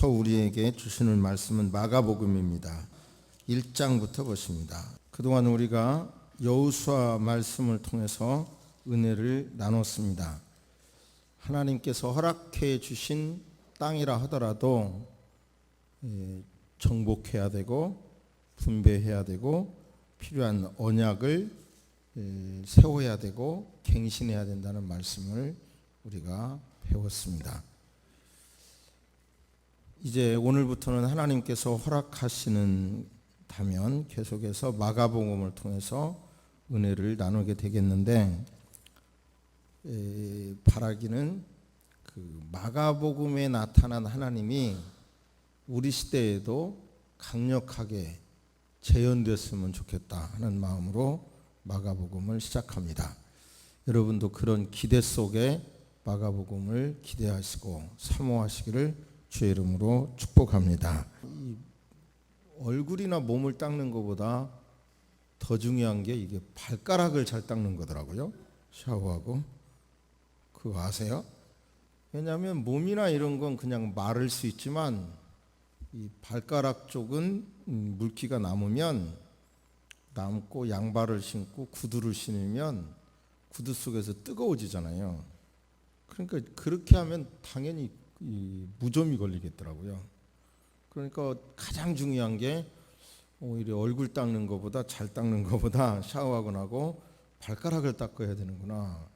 오늘부터 우리에게 주시는 말씀은 마가복음입니다. 1장부터 보십니다. 그동안 우리가 여호수아 말씀을 통해서 은혜를 나눴습니다. 하나님께서 허락해 주신 땅이라 하더라도 정복해야 되고 분배해야 되고 필요한 언약을 세워야 되고 갱신해야 된다는 말씀을 우리가 배웠습니다. 이제 오늘부터는 하나님께서 허락하시는 다면 계속해서 마가복음을 통해서 은혜를 나누게 되겠는데, 바라기는 그 마가복음에 나타난 하나님이 우리 시대에도 강력하게 재현됐으면 좋겠다 하는 마음으로 마가복음을 시작합니다. 여러분도 그런 기대 속에 마가복음을 기대하시고 사모하시기를 주의 이름으로 축복합니다. 얼굴이나 몸을 닦는 것보다 더 중요한 게 이게 발가락을 잘 닦는 거더라고요. 샤워하고. 그거 아세요? 왜냐하면 몸이나 이런 건 그냥 마를 수 있지만 이 발가락 쪽은 물기가 남고 양발을 신고 구두를 신으면 구두 속에서 뜨거워지잖아요. 그러니까 그렇게 하면 당연히 무좀이 걸리겠더라고요. 그러니까 가장 중요한 게 오히려 얼굴 닦는 것보다 잘 닦는 것보다 샤워하고 나고 발가락을 닦아야 되는구나.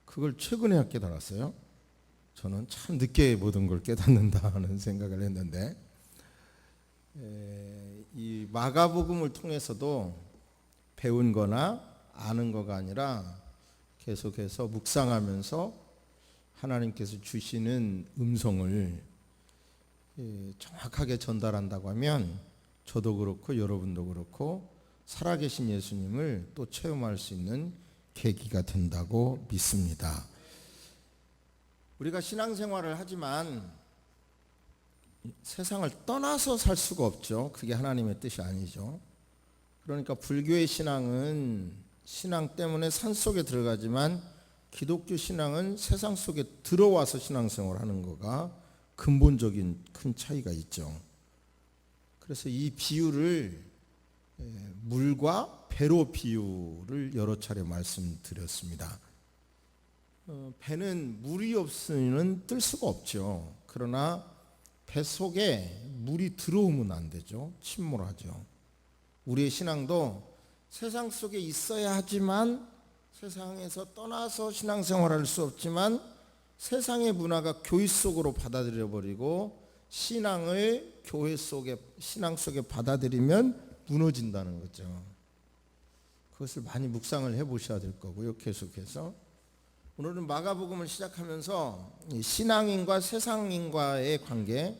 그걸 최근에 깨달았어요. 저는 참 늦게 모든 걸 깨닫는다 하는 생각을 했는데, 이 마가복음을 통해서도 배운 거나 아는 거가 아니라 계속해서 묵상하면서 하나님께서 주시는 음성을 정확하게 전달한다고 하면 저도 그렇고 여러분도 그렇고 살아계신 예수님을 또 체험할 수 있는 계기가 된다고 믿습니다. 우리가 신앙생활을 하지만 세상을 떠나서 살 수가 없죠. 그게 하나님의 뜻이 아니죠. 그러니까 불교의 신앙은 신앙 때문에 산속에 들어가지만 기독교 신앙은 세상 속에 들어와서 신앙생활을 하는 거가 근본적인 큰 차이가 있죠. 그래서 이 비유를 물과 배로 비유를 여러 차례 말씀드렸습니다. 배는 물이 없으면 뜰 수가 없죠. 그러나 배 속에 물이 들어오면 안 되죠. 침몰하죠. 우리의 신앙도 세상 속에 있어야 하지만 세상에서 떠나서 신앙생활을 할 수 없지만 세상의 문화가 교회 속으로 받아들여 버리고 신앙을 교회 속에 신앙 속에 받아들이면 무너진다는 거죠. 그것을 많이 묵상을 해보셔야 될 거고요. 계속해서 오늘은 마가복음을 시작하면서 신앙인과 세상인과의 관계,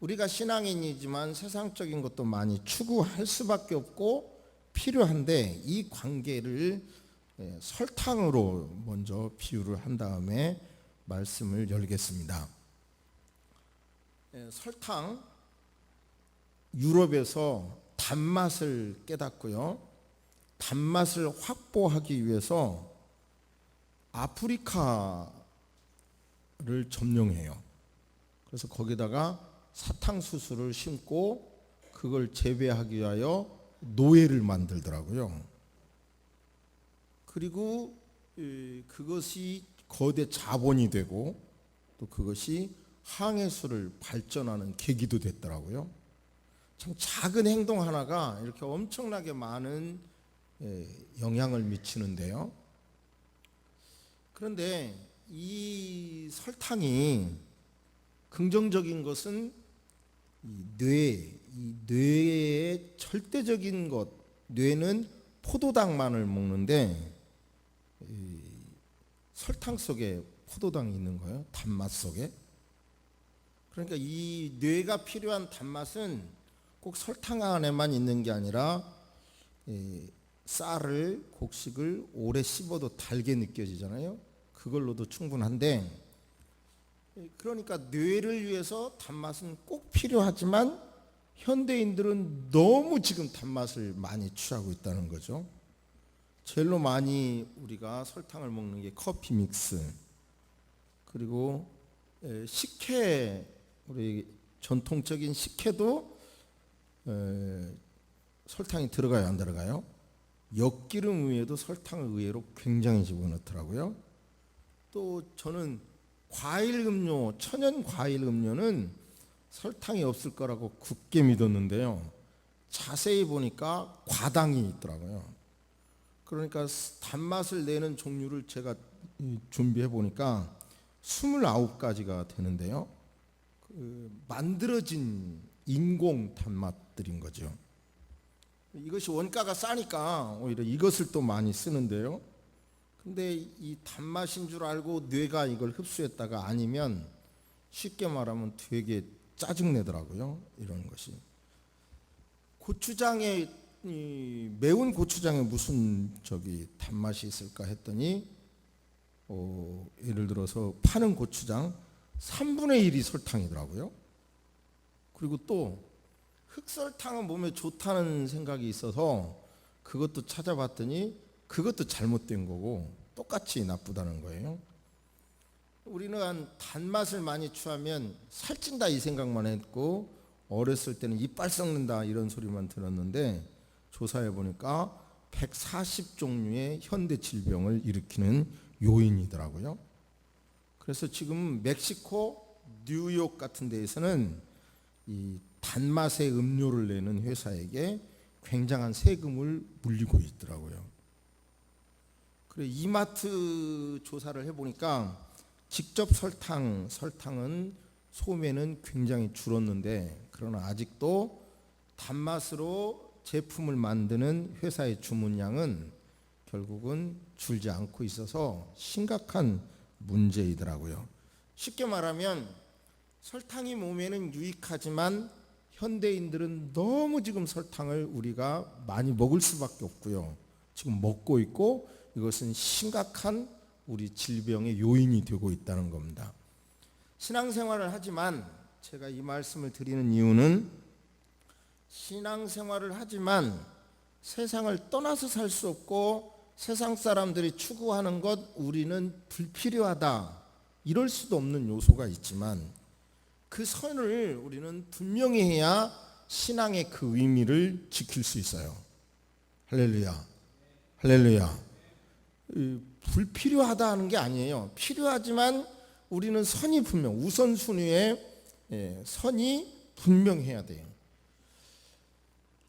우리가 신앙인이지만 세상적인 것도 많이 추구할 수밖에 없고 필요한데 이 관계를 설탕으로 먼저 비유를 한 다음에 말씀을 열겠습니다. 설탕, 유럽에서 단맛을 깨닫고요. 단맛을 확보하기 위해서 아프리카를 점령해요. 그래서 거기다가 사탕수수를 심고 그걸 재배하기 위하여 노예를 만들더라고요. 그리고 그것이 거대 자본이 되고 또 그것이 항해술을 발전하는 계기도 됐더라고요. 참 작은 행동 하나가 이렇게 엄청나게 많은 영향을 미치는데요. 그런데 이 설탕이 긍정적인 것은 이 뇌의 절대적인 것, 뇌는 포도당만을 먹는데 설탕 속에 포도당이 있는 거예요. 단맛 속에. 그러니까 이 뇌가 필요한 단맛은 꼭 설탕 안에만 있는 게 아니라 쌀을 곡식을 오래 씹어도 달게 느껴지잖아요. 그걸로도 충분한데, 그러니까 뇌를 위해서 단맛은 꼭 필요하지만 현대인들은 너무 지금 단맛을 많이 취하고 있다는 거죠. 제일로 많이 우리가 설탕을 먹는 게 커피 믹스, 그리고 식혜, 우리 전통적인 식혜도 설탕이 들어가요, 안 들어가요? 엿기름 위에도 설탕을 의외로 굉장히 집어넣더라고요. 또 저는 과일 음료, 천연 과일 음료는 설탕이 없을 거라고 굳게 믿었는데요. 자세히 보니까 과당이 있더라고요. 그러니까 단맛을 내는 종류를 제가 준비해 보니까 29가지가 되는데요. 만들어진 인공 단맛들인 거죠. 이것이 원가가 싸니까 오히려 이것을 또 많이 쓰는데요. 근데 이 단맛인 줄 알고 뇌가 이걸 흡수했다가 아니면 쉽게 말하면 되게 짜증내더라고요. 이런 것이. 고추장에 매운 고추장에 무슨 단맛이 있을까 했더니 예를 들어서 파는 고추장 3분의 1이 설탕이더라고요. 그리고 또 흑설탕은 몸에 좋다는 생각이 있어서 그것도 찾아봤더니 그것도 잘못된 거고 똑같이 나쁘다는 거예요. 우리는 단맛을 많이 취하면 살찐다 이 생각만 했고 어렸을 때는 이빨 썩는다 이런 소리만 들었는데 조사해 보니까 140종류의 현대 질병을 일으키는 요인이더라고요. 그래서 지금 멕시코, 뉴욕 같은 데에서는 이 단맛의 음료를 내는 회사에게 굉장한 세금을 물리고 있더라고요. 그래 이마트 조사를 해보니까 직접 설탕은 소매는 굉장히 줄었는데 그러나 아직도 단맛으로 제품을 만드는 회사의 주문량은 결국은 줄지 않고 있어서 심각한 문제이더라고요. 쉽게 말하면 설탕이 몸에는 유익하지만 현대인들은 너무 지금 설탕을 우리가 많이 먹을 수밖에 없고요. 지금 먹고 있고 이것은 심각한 우리 질병의 요인이 되고 있다는 겁니다. 신앙생활을 하지만 제가 이 말씀을 드리는 이유는 신앙생활을 하지만 세상을 떠나서 살 수 없고 세상 사람들이 추구하는 것 우리는 불필요하다 이럴 수도 없는 요소가 있지만 그 선을 우리는 분명히 해야 신앙의 그 의미를 지킬 수 있어요. 할렐루야, 할렐루야. 불필요하다 하는 게 아니에요. 필요하지만 우리는 선이 분명, 우선순위에 선이 분명해야 돼요.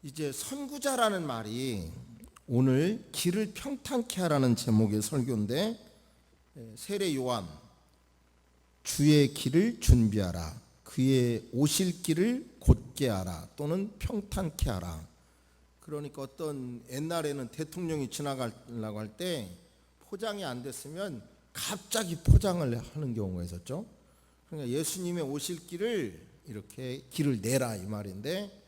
이제 선구자라는 말이 오늘 길을 평탄케 하라는 제목의 설교인데 세례 요한 주의 길을 준비하라 그의 오실 길을 곧게 하라 또는 평탄케 하라. 그러니까 어떤 옛날에는 대통령이 지나가려고 할 때 포장이 안 됐으면 갑자기 포장을 하는 경우가 있었죠. 그러니까 예수님의 오실 길을 이렇게 길을 내라 이 말인데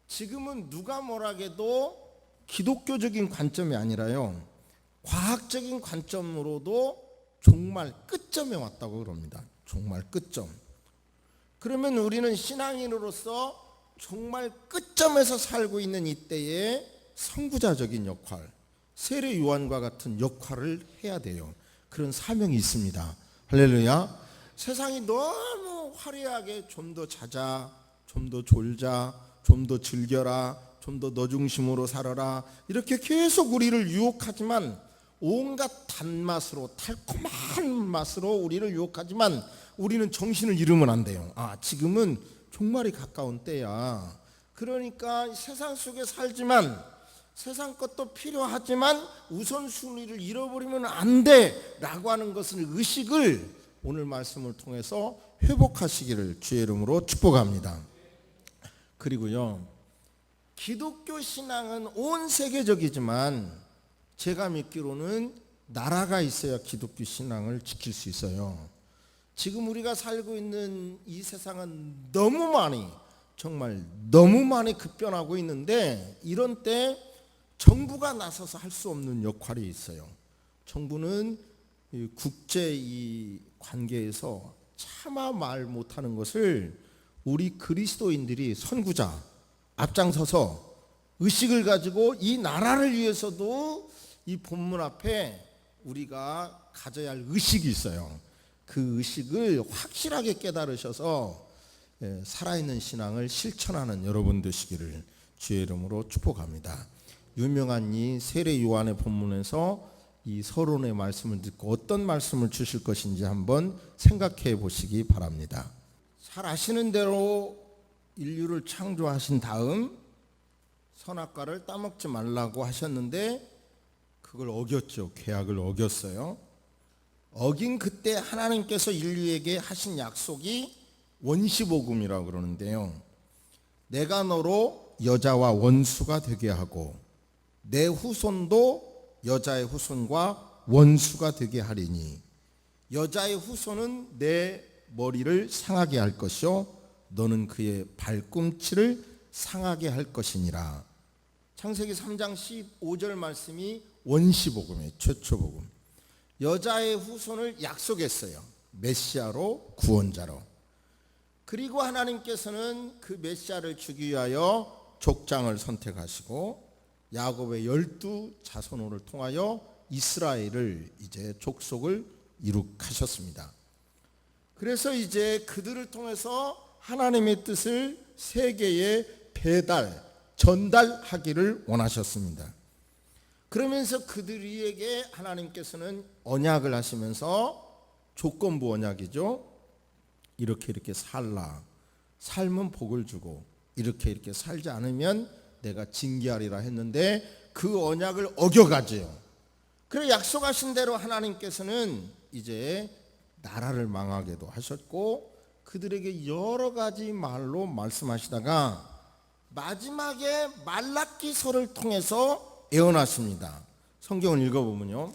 지금은 누가 뭐라해도 기독교적인 관점이 아니라요 과학적인 관점으로도 정말 끝점에 왔다고 그럽니다. 정말 끝점. 그러면 우리는 신앙인으로서 정말 끝점에서 살고 있는 이때에 선구자적인 역할, 세례 요한과 같은 역할을 해야 돼요. 그런 사명이 있습니다. 할렐루야. 세상이 너무 화려하게 좀 더 자자, 좀 더 졸자, 좀 더 즐겨라, 좀 더 너 중심으로 살아라 이렇게 계속 우리를 유혹하지만 온갖 단맛으로 달콤한 맛으로 우리를 유혹하지만 우리는 정신을 잃으면 안 돼요. 지금은 종말이 가까운 때야. 그러니까 세상 속에 살지만 세상 것도 필요하지만 우선순위를 잃어버리면 안 돼라고 하는 것을 의식을 오늘 말씀을 통해서 회복하시기를 주의 이름으로 축복합니다. 그리고요 기독교 신앙은 온 세계적이지만 제가 믿기로는 나라가 있어야 기독교 신앙을 지킬 수 있어요. 지금 우리가 살고 있는 이 세상은 너무 많이 정말 너무 많이 급변하고 있는데 이런 때 정부가 나서서 할 수 없는 역할이 있어요. 정부는 국제 이 관계에서 차마 말 못하는 것을 우리 그리스도인들이 선구자 앞장서서 의식을 가지고 이 나라를 위해서도 이 본문 앞에 우리가 가져야 할 의식이 있어요. 그 의식을 확실하게 깨달으셔서 살아있는 신앙을 실천하는 여러분 되시기를 주의 이름으로 축복합니다. 유명한 이 세례 요한의 본문에서 이 서론의 말씀을 듣고 어떤 말씀을 주실 것인지 한번 생각해 보시기 바랍니다. 잘 아시는 대로 인류를 창조하신 다음 선악과를 따먹지 말라고 하셨는데 그걸 어겼죠. 계약을 어겼어요. 어긴 그때 하나님께서 인류에게 하신 약속이 원시복음이라고 그러는데요. 내가 너로 여자와 원수가 되게 하고 내 후손도 여자의 후손과 원수가 되게 하리니 여자의 후손은 내 머리를 상하게 할 것이요 너는 그의 발꿈치를 상하게 할 것이니라. 창세기 3장 15절 말씀이 원시복음이에요. 최초복음. 여자의 후손을 약속했어요. 메시아로, 구원자로. 그리고 하나님께서는 그 메시아를 주기 위하여 족장을 선택하시고 야곱의 12자손을 통하여 이스라엘을 이제 족속을 이룩하셨습니다. 그래서 이제 그들을 통해서 하나님의 뜻을 세계에 전달하기를 원하셨습니다. 그러면서 그들에게 하나님께서는 언약을 하시면서 조건부 언약이죠. 이렇게 살라. 삶은 복을 주고 이렇게 살지 않으면 내가 징계하리라 했는데 그 언약을 어겨가지요. 그래 약속하신 대로 하나님께서는 이제 나라를 망하게도 하셨고 그들에게 여러 가지 말로 말씀하시다가 마지막에 말라기서를 통해서 예언하십니다. 성경을 읽어보면요,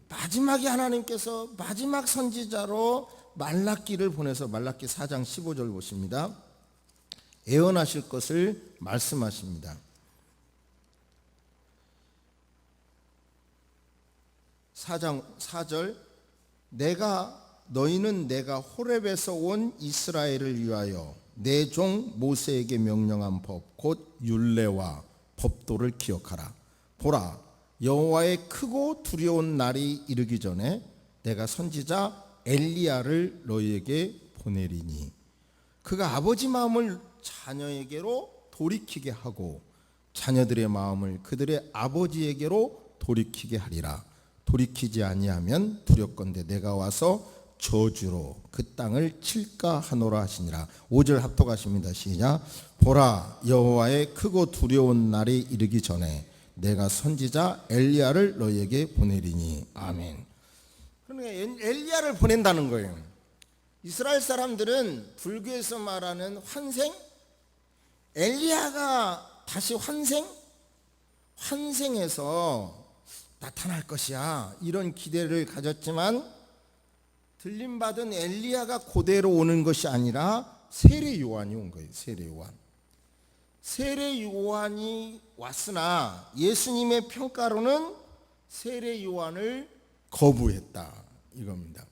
마지막에 하나님께서 마지막 선지자로 말라기를 보내서 말라기 4장 15절 보십니다. 예언하실 것을 말씀하십니다. 4장 4절 너희는 내가 호렙에서 온 이스라엘을 위하여 내 종 모세에게 명령한 법 곧 율례와 법도를 기억하라. 보라 여호와의 크고 두려운 날이 이르기 전에 내가 선지자 엘리야를 너희에게 보내리니 그가 아버지 마음을 자녀에게로 돌이키게 하고 자녀들의 마음을 그들의 아버지에게로 돌이키게 하리라. 돌이키지 아니하면 두렵건대 내가 와서 저주로 그 땅을 칠까 하노라 하시니라. 5절 합독하십니다. 시작. 보라 여호와의 크고 두려운 날이 이르기 전에 내가 선지자 엘리야를 너희에게 보내리니. 아멘. 그러니까 엘리야를 보낸다는 거예요. 이스라엘 사람들은 불교에서 말하는 환생, 엘리야가 다시 환생해서 나타날 것이야 이런 기대를 가졌지만 들림받은 엘리야가 그대로 오는 것이 아니라 세례 요한이 온 거예요. 세례 요한이 왔으나 예수님의 평가로는 세례 요한을 거부했다 이겁니다.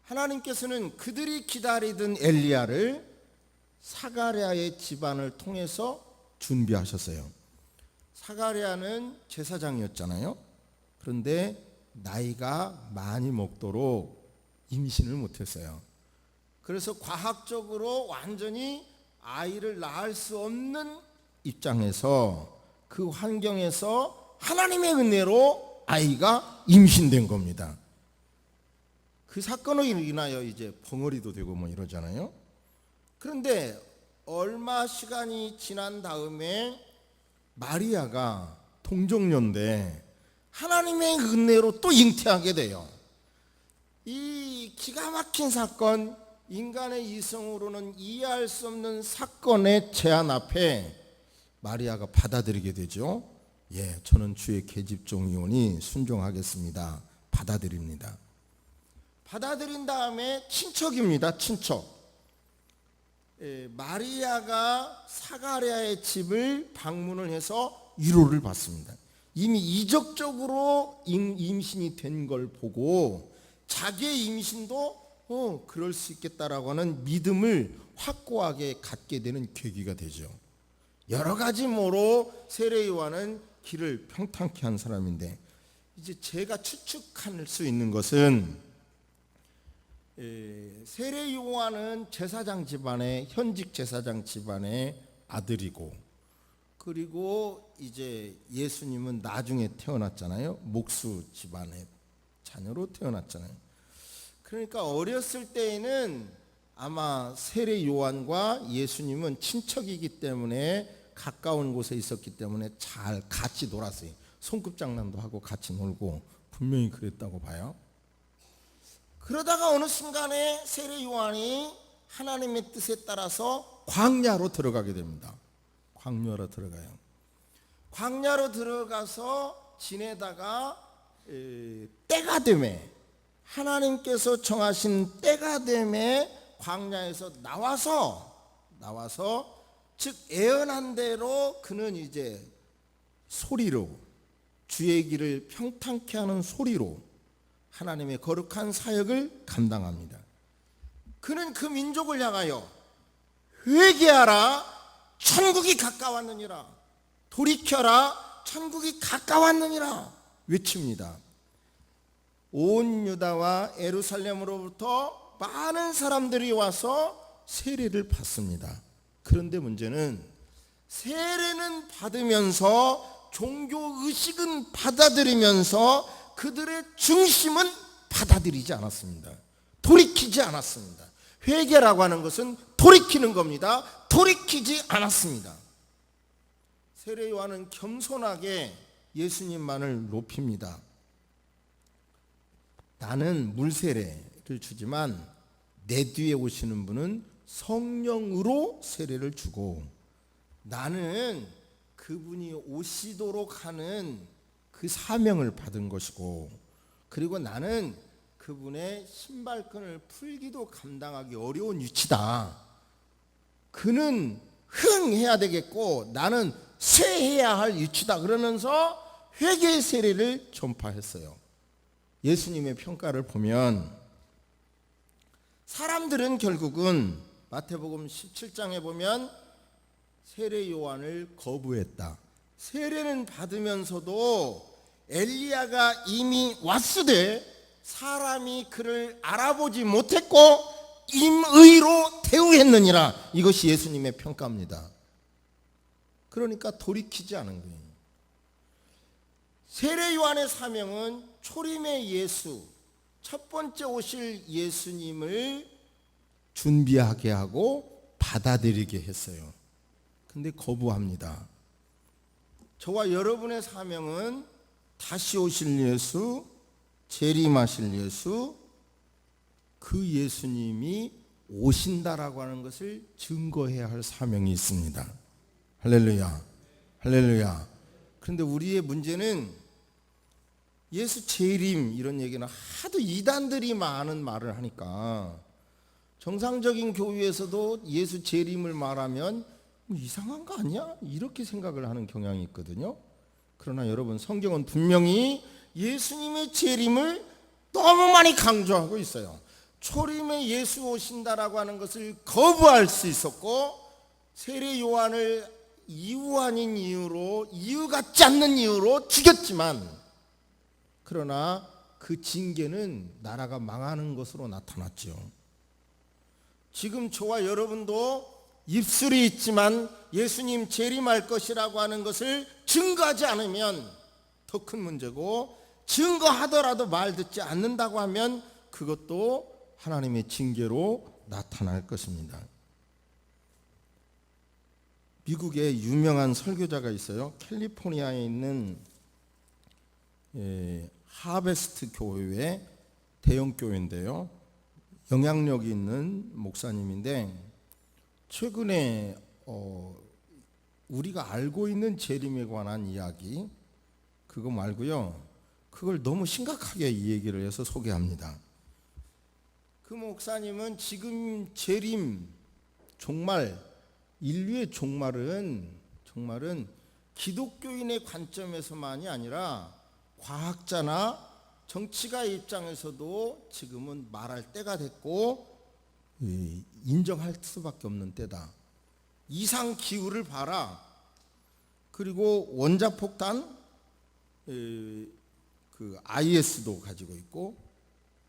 하나님께서는 그들이 기다리던 엘리야를 사가랴의 집안을 통해서 준비하셨어요. 사가랴는 제사장이었잖아요. 그런데 나이가 많이 먹도록 임신을 못했어요. 그래서 과학적으로 완전히 아이를 낳을 수 없는 입장에서 그 환경에서 하나님의 은혜로 아이가 임신된 겁니다. 그 사건으로 인하여 이제 벙어리도 되고 뭐 이러잖아요. 그런데 얼마 시간이 지난 다음에 마리아가 동정녀인데 하나님의 은혜로 또 잉태하게 돼요. 이 기가 막힌 사건, 인간의 이성으로는 이해할 수 없는 사건의 제안 앞에 마리아가 받아들이게 되죠. 저는 주의 계집종이오니 순종하겠습니다. 받아들입니다. 받아들인 다음에 친척입니다. 친척. 마리아가 사가랴의 집을 방문을 해서 위로를 받습니다. 이미 이적적으로 임신이 된 걸 보고 자기의 임신도 그럴 수 있겠다라고 하는 믿음을 확고하게 갖게 되는 계기가 되죠. 여러 가지 모로 세례 요한은 길을 평탄케 한 사람인데 이제 제가 추측할 수 있는 것은 세례 요한은 제사장 집안의 현직 제사장 집안의 아들이고, 그리고 이제 예수님은 나중에 태어났잖아요. 목수 집안의 자녀로 태어났잖아요. 그러니까 어렸을 때에는 아마 세례 요한과 예수님은 친척이기 때문에 가까운 곳에 있었기 때문에 잘 같이 놀았어요. 손끝장난도 하고 같이 놀고 분명히 그랬다고 봐요. 그러다가 어느 순간에 세례 요한이 하나님의 뜻에 따라서 광야로 들어가게 됩니다. 광야로 들어가요. 광야로 들어가서 지내다가 때가 되매, 하나님께서 정하신 때가 되매 광야에서 나와서 즉 예언한 대로 그는 이제 소리로, 주의 길을 평탄케 하는 소리로 하나님의 거룩한 사역을 감당합니다. 그는 그 민족을 향하여 회개하라, 천국이 가까웠느니라, 돌이켜라, 천국이 가까웠느니라 외칩니다. 온 유다와 예루살렘으로부터 많은 사람들이 와서 세례를 받습니다. 그런데 문제는 세례는 받으면서 종교 의식은 받아들이면서 그들의 중심은 받아들이지 않았습니다. 돌이키지 않았습니다. 회개라고 하는 것은 돌이키는 겁니다. 돌이키지 않았습니다. 세례 요한은 겸손하게 예수님만을 높입니다. 나는 물세례를 주지만 내 뒤에 오시는 분은 성령으로 세례를 주고, 나는 그분이 오시도록 하는 그 사명을 받은 것이고, 그리고 나는 그분의 신발끈을 풀기도 감당하기 어려운 위치다. 그는 흥해야 되겠고 나는 쇠해야 할 위치다. 그러면서 회개의 세례를 전파했어요. 예수님의 평가를 보면 사람들은 결국은 마태복음 17장에 보면 세례 요한을 거부했다. 세례는 받으면서도 엘리야가 이미 왔으되 사람이 그를 알아보지 못했고 임의로 대우했느니라. 이것이 예수님의 평가입니다. 그러니까 돌이키지 않은 거예요. 세례 요한의 사명은 초림의 예수, 첫 번째 오실 예수님을 준비하게 하고 받아들이게 했어요. 근데 거부합니다. 저와 여러분의 사명은 다시 오실 예수, 재림하실 예수, 그 예수님이 오신다라고 하는 것을 증거해야 할 사명이 있습니다. 할렐루야, 할렐루야. 그런데 우리의 문제는 예수 재림 이런 얘기는 하도 이단들이 많은 말을 하니까 정상적인 교회에서도 예수 재림을 말하면 이상한 거 아니야? 이렇게 생각을 하는 경향이 있거든요. 그러나 여러분, 성경은 분명히 예수님의 재림을 너무 많이 강조하고 있어요. 초림에 예수 오신다라고 하는 것을 거부할 수 있었고, 세례 요한을 이유 아닌 이유로, 이유 같지 않는 이유로 죽였지만, 그러나 그 징계는 나라가 망하는 것으로 나타났죠. 지금 저와 여러분도 입술이 있지만 예수님 재림할 것이라고 하는 것을 증거하지 않으면 더 큰 문제고, 증거하더라도 말 듣지 않는다고 하면 그것도 하나님의 징계로 나타날 것입니다. 미국에 유명한 설교자가 있어요. 캘리포니아에 있는 하베스트 교회, 대형 교회인데요. 영향력이 있는 목사님인데, 최근에 우리가 알고 있는 재림에 관한 이야기, 그거 말고요, 그걸 너무 심각하게 이 얘기를 해서 소개합니다. 그 목사님은 지금 재림, 종말, 인류의 종말은 기독교인의 관점에서만이 아니라 과학자나 정치가의 입장에서도 지금은 말할 때가 됐고 인정할 수밖에 없는 때다. 이상 기후를 봐라. 그리고 원자폭탄, 그 IS도 가지고 있고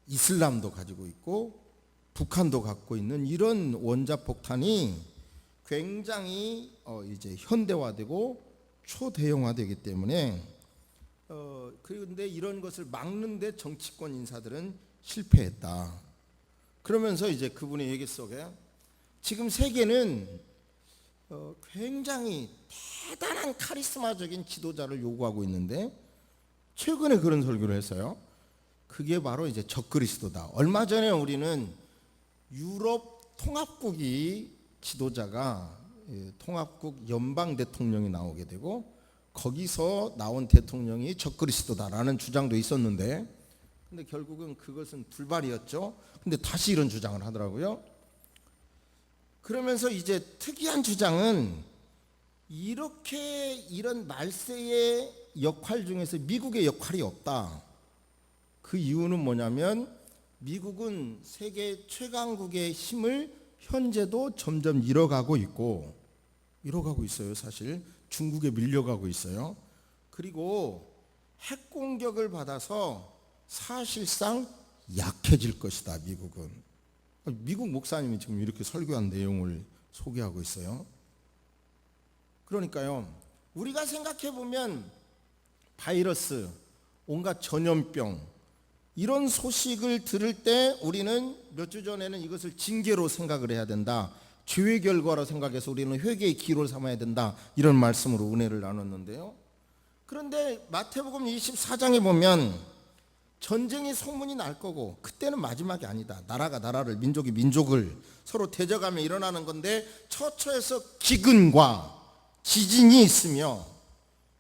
이슬람도 가지고 있고 북한도 갖고 있는 이런 원자폭탄이 굉장히 이제 현대화되고 초대형화되기 때문에 그런데 이런 것을 막는데 정치권 인사들은 실패했다. 그러면서 이제 그분의 얘기 속에 지금 세계는 굉장히 대단한 카리스마적인 지도자를 요구하고 있는데 최근에 그런 설교를 했어요. 그게 바로 이제 적그리스도다. 얼마 전에 우리는 유럽 통합국이 지도자가 통합국 연방 대통령이 나오게 되고 거기서 나온 대통령이 적그리스도다라는 주장도 있었는데 근데 결국은 그것은 불발이었죠. 근데 다시 이런 주장을 하더라고요. 그러면서 이제 특이한 주장은 이런 말세의 역할 중에서 미국의 역할이 없다. 그 이유는 뭐냐면 미국은 세계 최강국의 힘을 현재도 점점 잃어가고 있어요. 사실 중국에 밀려가고 있어요. 그리고 핵 공격을 받아서 사실상 약해질 것이다. 미국은. 미국 목사님이 지금 이렇게 설교한 내용을 소개하고 있어요. 그러니까요, 우리가 생각해 보면 바이러스, 온갖 전염병 이런 소식을 들을 때 우리는 몇 주 전에는 이것을 징계로 생각을 해야 된다. 죄의 결과로 생각해서 우리는 회개의 기로를 삼아야 된다. 이런 말씀으로 은혜를 나눴는데요. 그런데 마태복음 24장에 보면 전쟁의 소문이 날 거고 그때는 마지막이 아니다. 나라가 나라를, 민족이 민족을 서로 대적하며 일어나는 건데 처처에서 기근과 지진이 있으며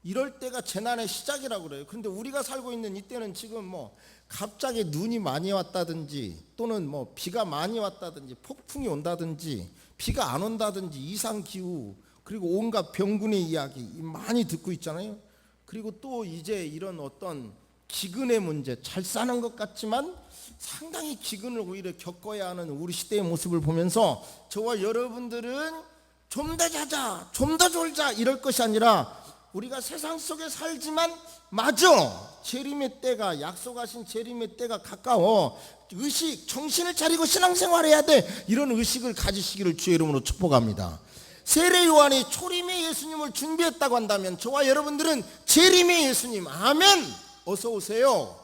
이럴 때가 재난의 시작이라고 그래요. 그런데 우리가 살고 있는 이때는 지금 뭐 갑자기 눈이 많이 왔다든지 또는 뭐 비가 많이 왔다든지 폭풍이 온다든지 비가 안 온다든지 이상기후 그리고 온갖 병군의 이야기 많이 듣고 있잖아요. 그리고 또 이제 이런 어떤 기근의 문제, 잘 사는 것 같지만 상당히 기근을 오히려 겪어야 하는 우리 시대의 모습을 보면서 저와 여러분들은 좀 더 자자, 좀 더 졸자 이럴 것이 아니라 우리가 세상 속에 살지만 맞아, 재림의 때가, 약속하신 재림의 때가 가까워, 의식, 정신을 차리고 신앙생활해야 돼, 이런 의식을 가지시기를 주의 이름으로 축복합니다. 세례 요한이 초림의 예수님을 준비했다고 한다면 저와 여러분들은 재림의 예수님, 아멘, 어서 오세요.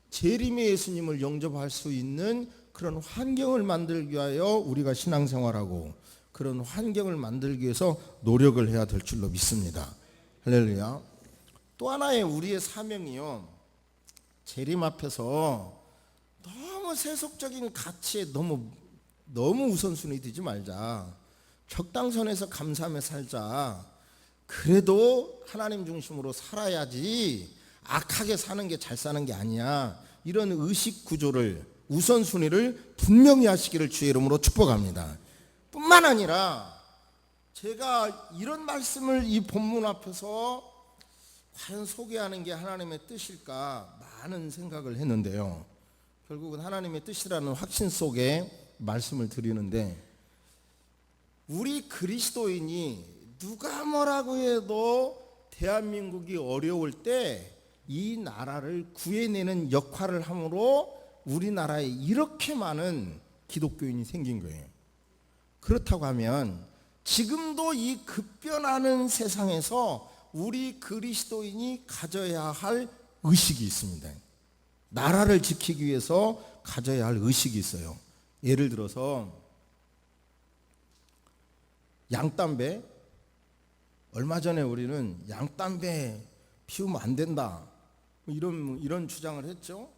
재림의 예수님을 영접할 수 있는 그런 환경을 만들기 위하여 우리가 신앙생활하고 그런 환경을 만들기 위해서 노력을 해야 될 줄로 믿습니다. 할렐루야. 또 하나의 우리의 사명이요, 재림 앞에서 너무 세속적인 가치에 너무 우선순위 두지 말자. 적당선에서 감사하며 살자. 그래도 하나님 중심으로 살아야지 악하게 사는 게 잘 사는 게 아니야. 이런 의식 구조를, 우선순위를 분명히 하시기를 주의 이름으로 축복합니다. 뿐만 아니라 제가 이런 말씀을 이 본문 앞에서 과연 소개하는 게 하나님의 뜻일까 많은 생각을 했는데요. 결국은 하나님의 뜻이라는 확신 속에 말씀을 드리는데, 우리 그리스도인이 누가 뭐라고 해도 대한민국이 어려울 때 이 나라를 구해내는 역할을 함으로 우리나라에 이렇게 많은 기독교인이 생긴 거예요. 그렇다고 하면 지금도 이 급변하는 세상에서 우리 그리스도인이 가져야 할 의식이 있습니다. 나라를 지키기 위해서 가져야 할 의식이 있어요. 예를 들어서 양담배, 얼마 전에 우리는 양담배 피우면 안 된다 이런 주장을 했죠.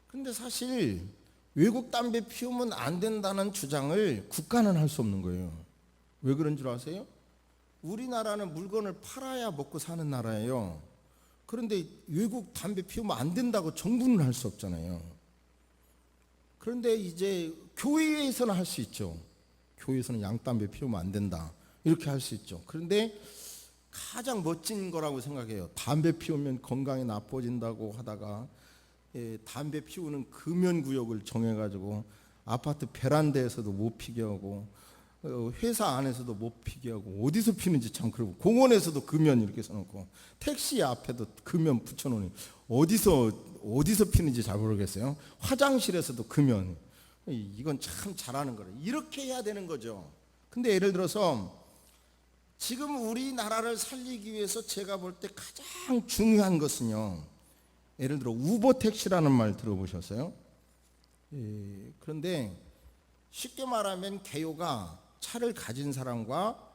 그런데 사실 외국 담배 피우면 안 된다는 주장을 국가는 할 수 없는 거예요. 왜 그런 줄 아세요? 우리나라는 물건을 팔아야 먹고 사는 나라예요. 그런데 외국 담배 피우면 안 된다고 정부는 할 수 없잖아요. 그런데 이제 교회에서는 할 수 있죠. 교회에서는 양담배 피우면 안 된다 이렇게 할 수 있죠. 그런데 가장 멋진 거라고 생각해요. 담배 피우면 건강에 나빠진다고 하다가 담배 피우는 금연구역을 정해가지고 아파트 베란다에서도 못 피게 하고 회사 안에서도 못 피게 하고 어디서 피는지 참, 그리고 공원에서도 금연 이렇게 써놓고 택시 앞에도 금연 붙여놓으니 어디서 피는지 잘 모르겠어요. 화장실에서도 금연. 이건 참 잘하는 거래. 이렇게 해야 되는 거죠. 근데 예를 들어서 지금 우리나라를 살리기 위해서 제가 볼 때 가장 중요한 것은요, 예를 들어 우버택시라는 말 들어보셨어요? 그런데 쉽게 말하면 개요가 차를 가진 사람과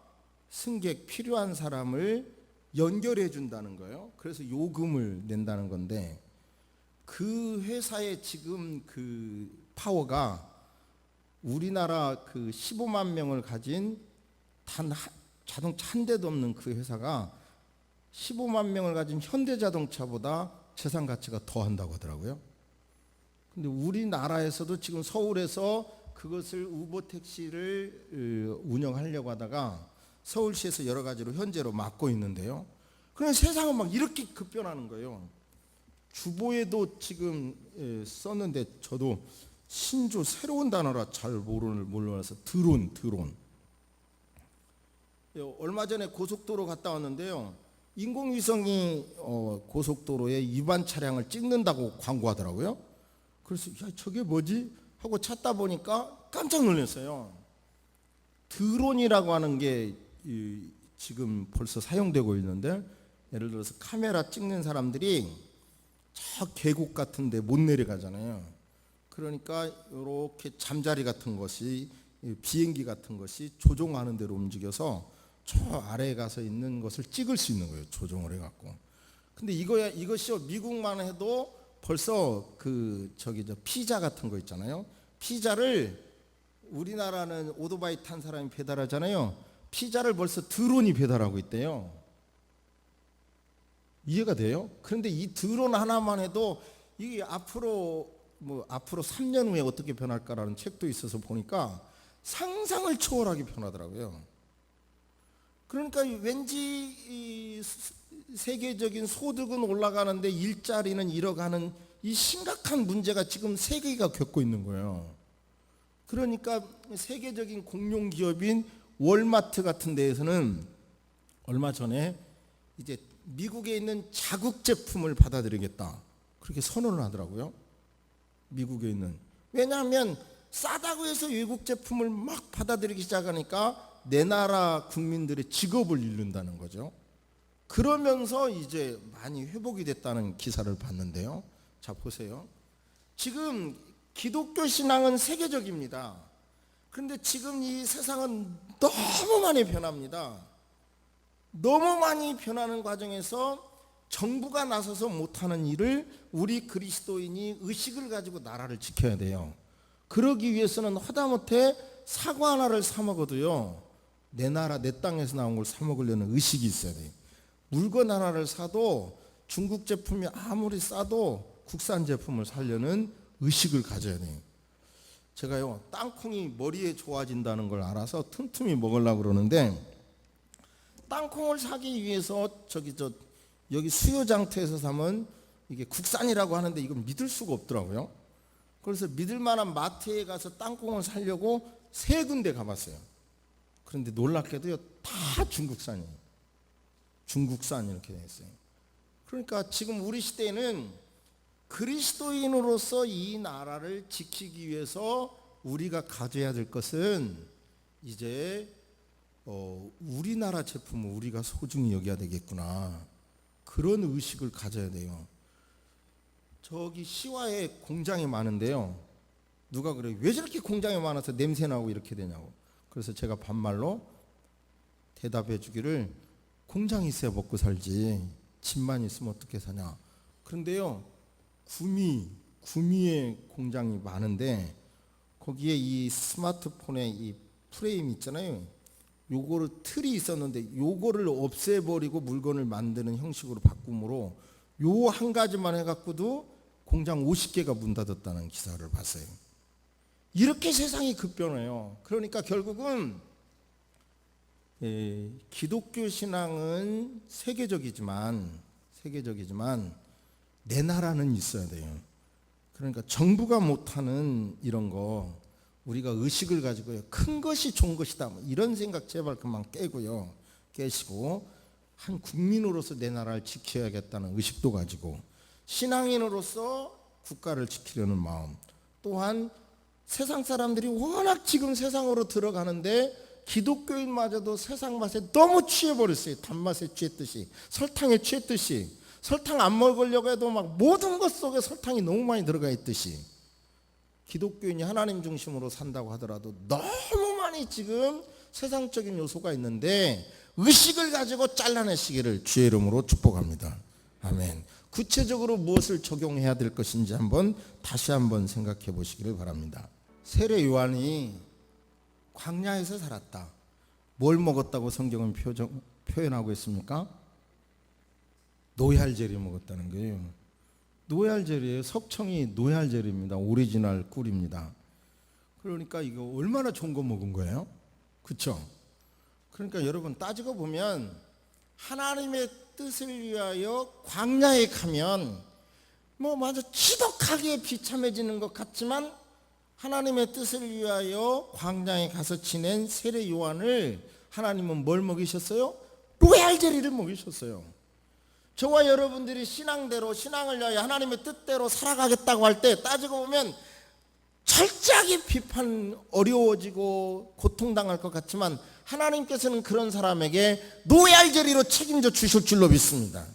승객 필요한 사람을 연결해 준다는 거예요. 그래서 요금을 낸다는 건데, 그 회사의 지금 그 파워가 우리나라 그 15만 명을 가진 자동차 한 대도 없는 그 회사가 15만 명을 가진 현대자동차보다 재산 가치가 더 한다고 하더라고요. 근데 우리나라에서도 지금 서울에서 그것을 우버택시를 운영하려고 하다가 서울시에서 여러 가지로 현재로 막고 있는데요. 그냥 세상은 막 이렇게 급변하는 거예요. 주보에도 지금 썼는데 저도 신조 새로운 단어라 잘 몰라서 드론. 얼마 전에 고속도로 갔다 왔는데요. 인공위성이 고속도로에 위반 차량을 찍는다고 광고하더라고요. 그래서 야, 저게 뭐지? 하고 찾다 보니까 깜짝 놀랐어요. 드론이라고 하는 게 지금 벌써 사용되고 있는데, 예를 들어서 카메라 찍는 사람들이 저 계곡 같은 데 못 내려가잖아요. 그러니까 이렇게 잠자리 같은 것이, 비행기 같은 것이 조종하는 대로 움직여서 저 아래에 가서 있는 것을 찍을 수 있는 거예요. 조종을 해갖고. 근데 이것이 미국만 해도 벌써 저 피자 같은 거 있잖아요. 피자를 우리나라는 오토바이 탄 사람이 배달하잖아요. 피자를 벌써 드론이 배달하고 있대요. 이해가 돼요? 그런데 이 드론 하나만 해도 이게 앞으로 3년 후에 어떻게 변할까라는 책도 있어서 보니까 상상을 초월하게 변하더라고요. 그러니까 왠지 이 세계적인 소득은 올라가는데 일자리는 잃어가는 이 심각한 문제가 지금 세계가 겪고 있는 거예요. 그러니까 세계적인 공룡 기업인 월마트 같은 데에서는 얼마 전에 이제 미국에 있는 자국 제품을 받아들이겠다, 그렇게 선언을 하더라고요. 미국에 있는. 왜냐하면 싸다고 해서 외국 제품을 막 받아들이기 시작하니까 내 나라 국민들의 직업을 잃는다는 거죠. 그러면서 이제 많이 회복이 됐다는 기사를 봤는데요. 자, 보세요. 지금 기독교 신앙은 세계적입니다. 그런데 지금 이 세상은 너무 많이 변합니다. 너무 많이 변하는 과정에서 정부가 나서서 못하는 일을 우리 그리스도인이 의식을 가지고 나라를 지켜야 돼요. 그러기 위해서는 하다못해 사과 하나를 사 먹어도요, 내 나라 내 땅에서 나온 걸 사 먹으려는 의식이 있어야 돼요. 물건 하나를 사도 중국 제품이 아무리 싸도 국산 제품을 사려는 의식을 가져야 돼요. 제가요, 땅콩이 머리에 좋아진다는 걸 알아서 틈틈이 먹으려고 그러는데, 땅콩을 사기 위해서 여기 수요장터에서 사면 이게 국산이라고 하는데 이건 믿을 수가 없더라고요. 그래서 믿을 만한 마트에 가서 땅콩을 사려고 3군데 가봤어요. 그런데 놀랍게도요, 다 중국산이에요. 중국산 이렇게 되어 있어요. 그러니까 지금 우리 시대에는 그리스도인으로서 이 나라를 지키기 위해서 우리가 가져야 될 것은 이제 우리나라 제품을 우리가 소중히 여겨야 되겠구나, 그런 의식을 가져야 돼요. 저기 시와에 공장이 많은데요, 누가 그래요, 왜 저렇게 공장이 많아서 냄새나고 이렇게 되냐고. 그래서 제가 반말로 대답해 주기를, 공장이 있어야 먹고 살지 집만 있으면 어떻게 사냐. 그런데요, 구미에 공장이 많은데 거기에 이 스마트폰에 이 프레임 있잖아요. 요거를 틀이 있었는데 요거를 없애버리고 물건을 만드는 형식으로 바꿈으로 요 한 가지만 해갖고도 공장 50개가 문 닫았다는 기사를 봤어요. 이렇게 세상이 급변해요. 그러니까 결국은 기독교 신앙은 세계적이지만 내 나라는 있어야 돼요. 그러니까 정부가 못하는 이런 거 우리가 의식을 가지고요, 큰 것이 좋은 것이다, 이런 생각 제발 그만 깨시고 한 국민으로서 내 나라를 지켜야겠다는 의식도 가지고, 신앙인으로서 국가를 지키려는 마음, 또한 세상 사람들이 워낙 지금 세상으로 들어가는데 기독교인마저도 세상 맛에 너무 취해버렸어요. 단맛에 취했듯이, 설탕에 취했듯이. 설탕 안 먹으려고 해도 막 모든 것 속에 설탕이 너무 많이 들어가 있듯이, 기독교인이 하나님 중심으로 산다고 하더라도 너무 많이 지금 세상적인 요소가 있는데 의식을 가지고 잘라내시기를 주의 이름으로 축복합니다. 아멘. 구체적으로 무엇을 적용해야 될 것인지 다시 한번 생각해 보시기를 바랍니다. 세례 요한이 광야에서 살았다. 뭘 먹었다고 성경은 표현하고 있습니까? 노얄젤리 먹었다는 거예요. 노얄젤리에 석청이 노얄젤리입니다. 오리지널 꿀입니다. 그러니까 이거 얼마나 좋은 거 먹은 거예요? 그렇죠? 그러니까 여러분 따지고 보면 하나님의 뜻을 위하여 광야에 가면 맞아 지독하게 비참해지는 것 같지만 하나님의 뜻을 위하여 광야에 가서 지낸 세례 요한을 하나님은 뭘 먹이셨어요? 로얄젤리를 먹이셨어요. 저와 여러분들이 신앙대로, 신앙을 위하여 하나님의 뜻대로 살아가겠다고 할 때 따지고 보면 철저하게 비판, 어려워지고 고통당할 것 같지만 하나님께서는 그런 사람에게 로얄젤리로 책임져 주실 줄로 믿습니다.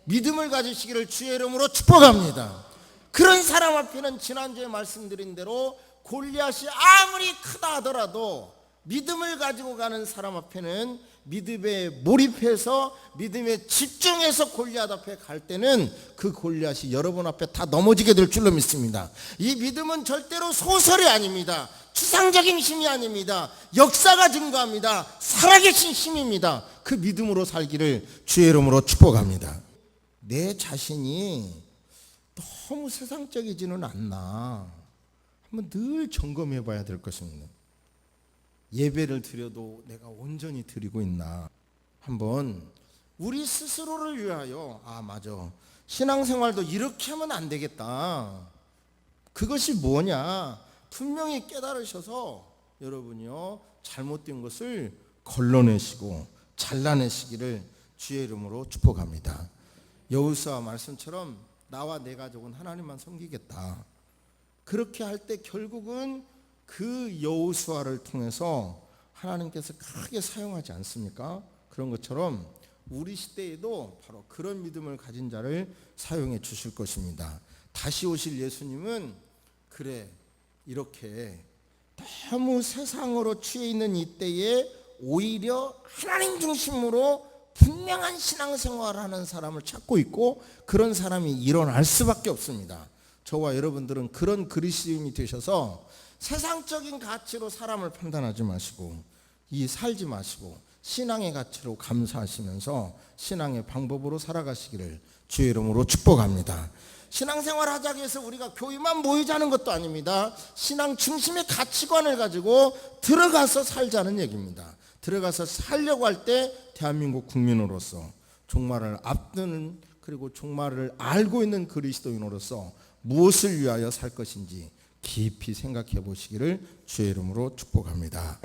믿음을 가지시기를 주의 이름으로 축복합니다. 그런 사람 앞에는 지난주에 말씀드린 대로 골리앗이 아무리 크다 하더라도 믿음을 가지고 가는 사람 앞에는 믿음에 몰입해서 믿음에 집중해서 골리앗 앞에 갈 때는 그 골리앗이 여러분 앞에 다 넘어지게 될 줄로 믿습니다. 이 믿음은 절대로 소설이 아닙니다. 추상적인 힘이 아닙니다. 역사가 증거합니다. 살아계신 힘입니다. 그 믿음으로 살기를 주의 이름으로 축복합니다. 내 자신이 너무 세상적이지는 않나 한번 늘 점검해 봐야 될 것입니다. 예배를 드려도 내가 온전히 드리고 있나 한번 우리 스스로를 위하여 맞아 신앙생활도 이렇게 하면 안 되겠다. 그것이 뭐냐 분명히 깨달으셔서 여러분이요 잘못된 것을 걸러내시고 잘라내시기를 주의 이름으로 축복합니다. 여호수아 말씀처럼 나와 내 가족은 하나님만 섬기겠다. 그렇게 할 때 결국은 그 여호수아를 통해서 하나님께서 크게 사용하지 않습니까? 그런 것처럼 우리 시대에도 바로 그런 믿음을 가진 자를 사용해 주실 것입니다. 다시 오실 예수님은 그래 이렇게 너무 세상으로 취해 있는 이때에 오히려 하나님 중심으로 분명한 신앙생활을 하는 사람을 찾고 있고 그런 사람이 일어날 수밖에 없습니다. 저와 여러분들은 그런 그리스도인이 되셔서 세상적인 가치로 사람을 판단하지 마시고 살지 마시고 신앙의 가치로 감사하시면서 신앙의 방법으로 살아가시기를 주의 이름으로 축복합니다. 신앙생활 하자고 해서 우리가 교회만 모이자는 것도 아닙니다. 신앙 중심의 가치관을 가지고 들어가서 살자는 얘기입니다. 들어가서 살려고 할 때 대한민국 국민으로서 종말을 앞두는 그리고 종말을 알고 있는 그리스도인으로서 무엇을 위하여 살 것인지 깊이 생각해 보시기를 주의 이름으로 축복합니다.